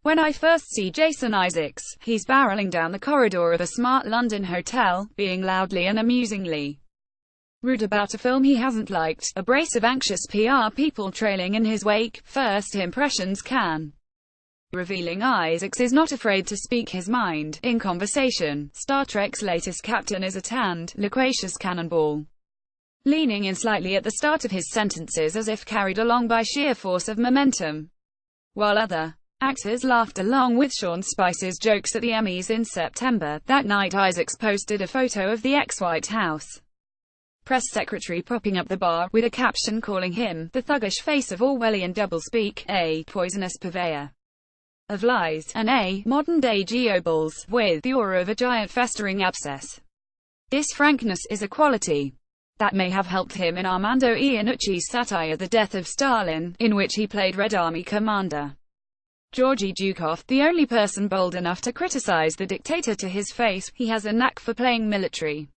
When I first see Jason Isaacs, he's barreling down the corridor of a smart London hotel, being loudly and amusingly rude about a film he hasn't liked, a brace of anxious PR people trailing in his wake. First impressions can revealing. Isaacs is not afraid to speak his mind in conversation. Star Trek's latest captain is a tanned, loquacious cannonball, leaning in slightly at the start of his sentences as if carried along by sheer force of momentum, while other actors laughed along with Sean Spicer's jokes at the Emmys in September. That night Isaacs posted a photo of the ex-White House press secretary propping up the bar, with a caption calling him the thuggish face of Orwellian doublespeak, a poisonous purveyor of lies, and a modern-day Goebbels, with the aura of a giant festering abscess. This frankness is a quality that may have helped him in Armando Iannucci's satire The Death of Stalin, in which he played Red Army commander Georgy Zhukov, the only person bold enough to criticize the dictator to his face. He has a knack for playing military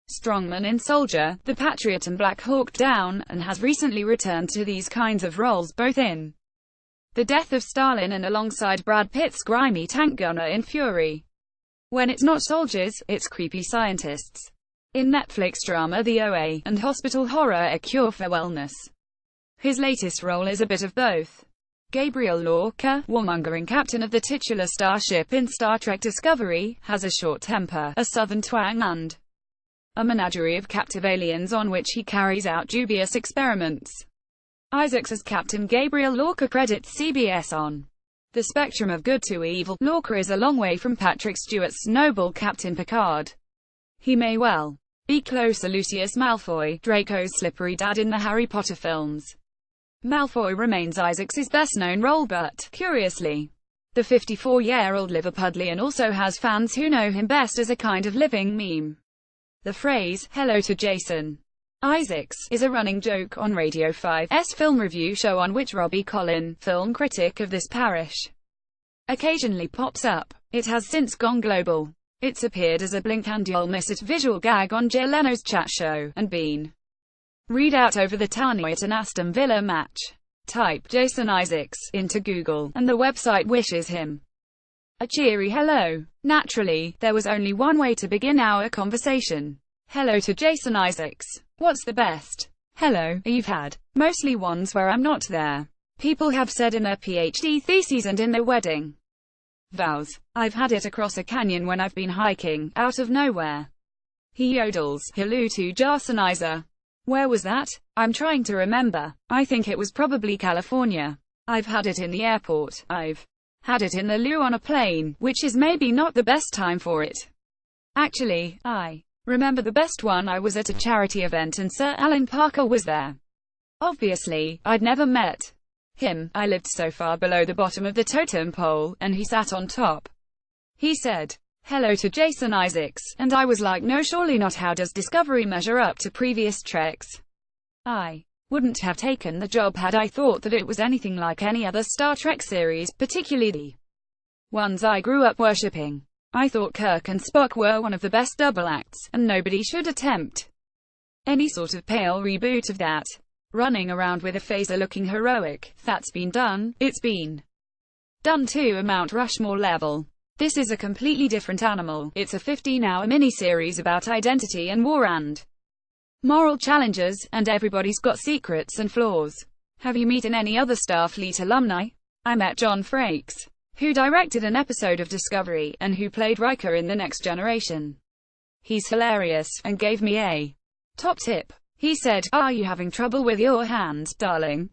strongman in Soldier, The Patriot and Black Hawk Down, and has recently returned to these kinds of roles both in The Death of Stalin and alongside Brad Pitt's grimy tank gunner in Fury. When it's not soldiers, it's creepy scientists. In Netflix drama The OA, and hospital horror A Cure for Wellness. His latest role is a bit of both. Gabriel Lorca, warmongering captain of the titular starship in Star Trek Discovery, has a short temper, a southern twang and a menagerie of captive aliens on which he carries out dubious experiments. Isaacs as Captain Gabriel Lorca credits CBS on the spectrum of good to evil. Lorca is a long way from Patrick Stewart's noble Captain Picard. He may well be close to Lucius Malfoy, Draco's slippery dad in the Harry Potter films. Malfoy remains Isaacs' best-known role, but, curiously, the 54-year-old Liverpudlian also has fans who know him best as a kind of living meme. The phrase, "Hello to Jason Isaacs," is a running joke on Radio 5's film review show, on which Robbie Collin, film critic of this parish, occasionally pops up. It has since gone global. It's appeared as a blink and you'll miss it visual gag on Jay Leno's chat show, and been read out over the tourney at an Aston Villa match. Type Jason Isaacs into Google, and the website wishes him a cheery hello. Naturally, there was only one way to begin our conversation. Hello to Jason Isaacs. What's the best hello you've had? Mostly ones where I'm not there. People have said in their PhD theses and in their wedding vows. I've had it across a canyon when I've been hiking, out of nowhere. He yodels, hello to Jason Isaacs. Where was that? I'm trying to remember. I think it was probably California. I've had it in the airport. I've had it in the loo on a plane, which is maybe not the best time for it. Actually, I remember the best one. I was at a charity event and Sir Alan Parker was there. Obviously, I'd never met him. I lived so far below the bottom of the totem pole, and he sat on top. He said, "Hello to Jason Isaacs," and I was like, no, surely not. How does Discovery measure up to previous Treks? I wouldn't have taken the job had I thought that it was anything like any other Star Trek series, particularly the ones I grew up worshipping. I thought Kirk and Spock were one of the best double acts, and nobody should attempt any sort of pale reboot of that. Running around with a phaser looking heroic, that's been done. It's been done to a Mount Rushmore level. This is a completely different animal. It's a 15-hour miniseries about identity and war and moral challenges, and everybody's got secrets and flaws. Have you met any other Starfleet alumni? I met John Frakes, who directed an episode of Discovery, and who played Riker in The Next Generation. He's hilarious, and gave me a top tip. He said, "Are you having trouble with your hands, darling?"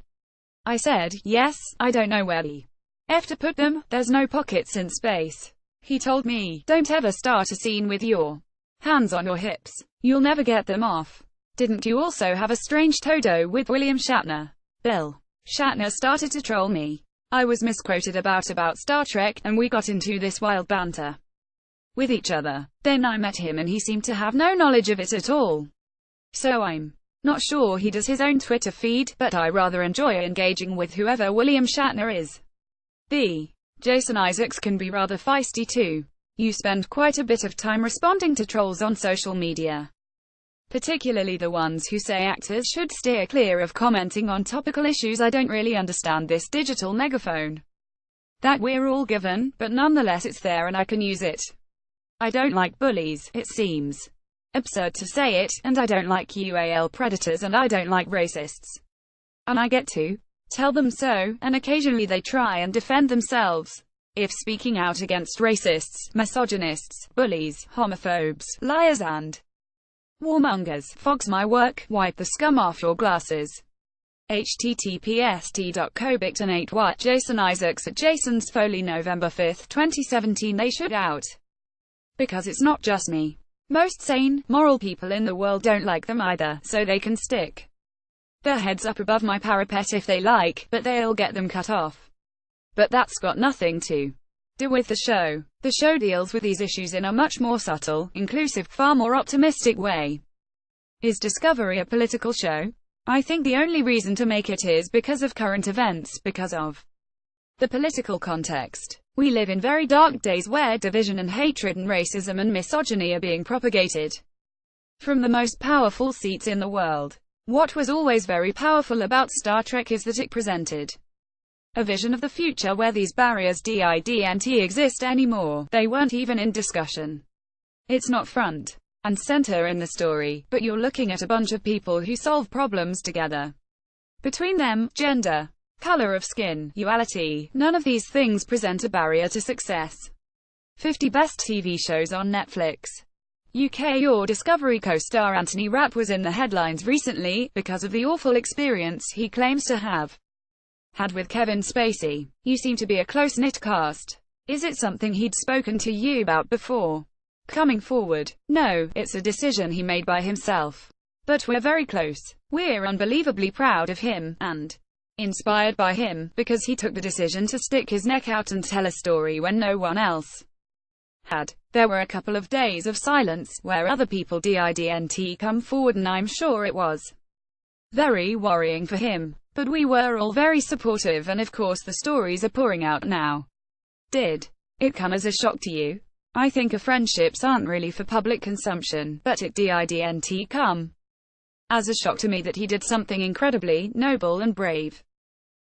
I said, "Yes, I don't know where the F to put them, there's no pockets in space." He told me, "Don't ever start a scene with your hands on your hips. You'll never get them off." Didn't you also have a strange todo with William Shatner? Bill Shatner started to troll me. I was misquoted about Star Trek, and we got into this wild banter with each other. Then I met him and he seemed to have no knowledge of it at all. So I'm not sure he does his own Twitter feed, but I rather enjoy engaging with whoever William Shatner is. The Jason Isaacs can be rather feisty too. You spend quite a bit of time responding to trolls on social media, particularly the ones who say actors should steer clear of commenting on topical issues. I don't really understand this digital megaphone that we're all given, but nonetheless it's there and I can use it. I don't like bullies, it seems absurd to say it, and I don't like UAL predators and I don't like racists. And I get to tell them so, and occasionally they try and defend themselves. If speaking out against racists, misogynists, bullies, homophobes, liars and warmongers fogs my work, wipe the scum off your glasses. https://t.co/bicton8 What Jason Isaacs at Jason's Foley November 5, 2017 They should out. Because it's not just me. Most sane, moral people in the world don't like them either, so they can stick their heads up above my parapet if they like, but they'll get them cut off. But that's got nothing to do with the show. The show deals with these issues in a much more subtle, inclusive, far more optimistic way. Is Discovery a political show? I think the only reason to make it is because of current events, because of the political context. We live in very dark days where division and hatred and racism and misogyny are being propagated from the most powerful seats in the world. What was always very powerful about Star Trek is that it presented a vision of the future where these barriers didn't exist anymore. They weren't even in discussion. It's not front and center in the story, but you're looking at a bunch of people who solve problems together. Between them, gender, color of skin, duality, none of these things present a barrier to success. 50 Best TV Shows on Netflix. UK or Discovery co-star Anthony Rapp was in the headlines recently, because of the awful experience he claims to have had with Kevin Spacey. You seem to be a close-knit cast. Is it something he'd spoken to you about before coming forward? No, it's a decision he made by himself. But we're very close. We're unbelievably proud of him, and inspired by him, because he took the decision to stick his neck out and tell a story when no one else had. There were a couple of days of silence, where other people didn't come forward, and I'm sure it was very worrying for him. But we were all very supportive, and of course the stories are pouring out now. Did it come as a shock to you? I think our friendships aren't really for public consumption, but it didn't come as a shock to me that he did something incredibly noble and brave.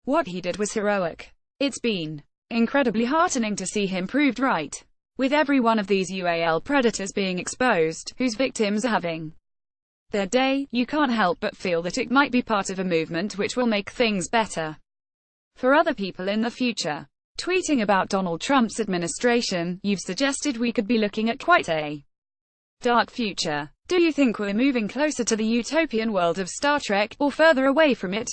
What he did was heroic. It's been incredibly heartening to see him proved right. With every one of these UAL predators being exposed, whose victims are having their day, you can't help but feel that it might be part of a movement which will make things better for other people in the future. Tweeting about Donald Trump's administration, you've suggested we could be looking at quite a dark future. Do you think we're moving closer to the utopian world of Star Trek, or further away from it?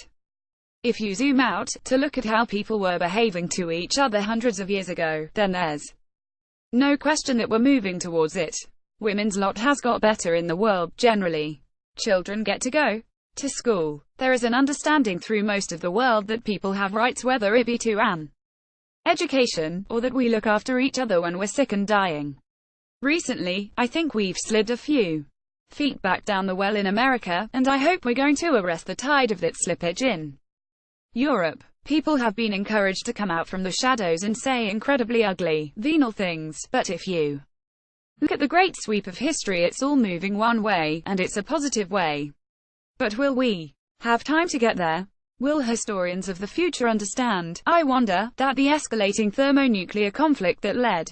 If you zoom out, to look at how people were behaving to each other hundreds of years ago, then there's no question that we're moving towards it. Women's lot has got better in the world, generally. Children get to go to school. There is an understanding through most of the world that people have rights, whether it be to an education, or that we look after each other when we're sick and dying. Recently, I think we've slid a few feet back down the well in America, and I hope we're going to arrest the tide of that slippage in Europe. People have been encouraged to come out from the shadows and say incredibly ugly, venal things, but if you look at the great sweep of history, it's all moving one way, and it's a positive way. But will we have time to get there? Will historians of the future understand, I wonder, that the escalating thermonuclear conflict that led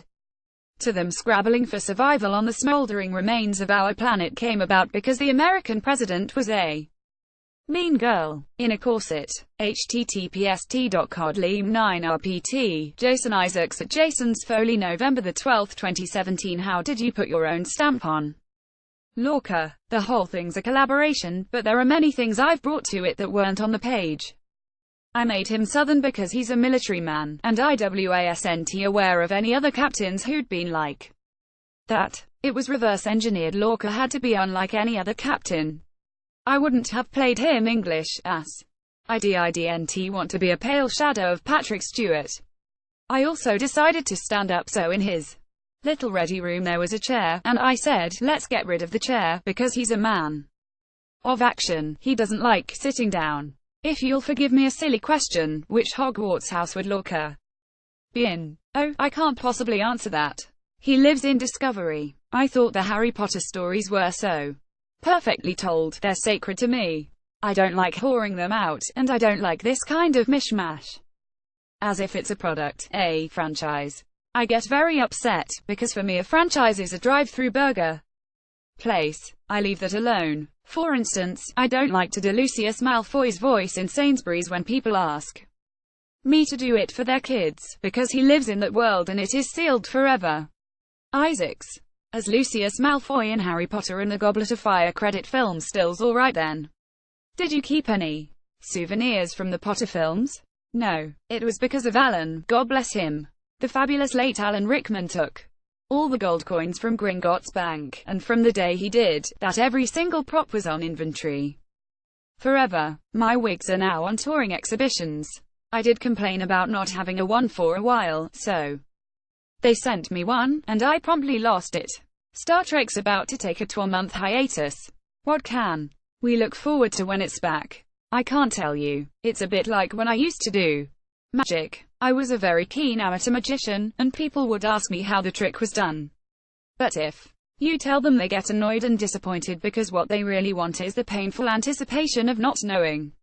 to them scrabbling for survival on the smoldering remains of our planet came about because the American president was a mean girl in a corset? https://t.codleam9rpt Jason Isaacs at Jason's Foley November 12, 2017 How did you put your own stamp on Lorca? The whole thing's a collaboration, but there are many things I've brought to it that weren't on the page. I made him Southern because he's a military man, and I wasn't aware of any other captains who'd been like that. It was reverse engineered. Lorca had to be unlike any other captain. I wouldn't have played him English, as I didn't want to be a pale shadow of Patrick Stewart. I also decided to stand up, so in his little ready room there was a chair, and I said, let's get rid of the chair, because he's a man of action. He doesn't like sitting down. If you'll forgive me a silly question, which Hogwarts house would Lorca be in? Oh, I can't possibly answer that. He lives in Discovery. I thought the Harry Potter stories were so perfectly told, they're sacred to me. I don't like whoring them out, and I don't like this kind of mishmash. as if it's a product, a franchise. I get very upset, because for me a franchise is a drive-through burger place. I leave that alone. For instance, I don't like to do Lucius Malfoy's voice in Sainsbury's when people ask me to do it for their kids, because he lives in that world and it is sealed forever. Isaacs. As Lucius Malfoy in Harry Potter and the Goblet of Fire credit film stills alright then. Did you keep any souvenirs from the Potter films? No. It was because of Alan, God bless him. The fabulous late Alan Rickman took all the gold coins from Gringotts Bank, and from the day he did that every single prop was on inventory forever. My wigs are now on touring exhibitions. I did complain about not having a one for a while, so they sent me one, and I promptly lost it. Star Trek's about to take a 12-month hiatus. What can we look forward to when it's back? I can't tell you. It's a bit like when I used to do magic. I was a very keen amateur magician, and people would ask me how the trick was done. But if you tell them, they get annoyed and disappointed because what they really want is the painful anticipation of not knowing.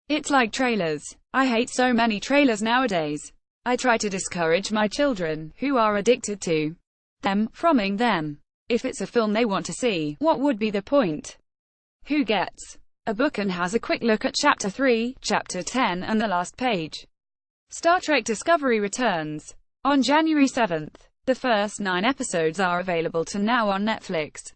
It's like trailers. I hate so many trailers nowadays. I try to discourage my children, who are addicted to them, from them. If it's a film they want to see, what would be the point? Who gets a book and has a quick look at Chapter 3, Chapter 10 and the last page? Star Trek Discovery returns on January 7th. The first 9 episodes are available to now on Netflix.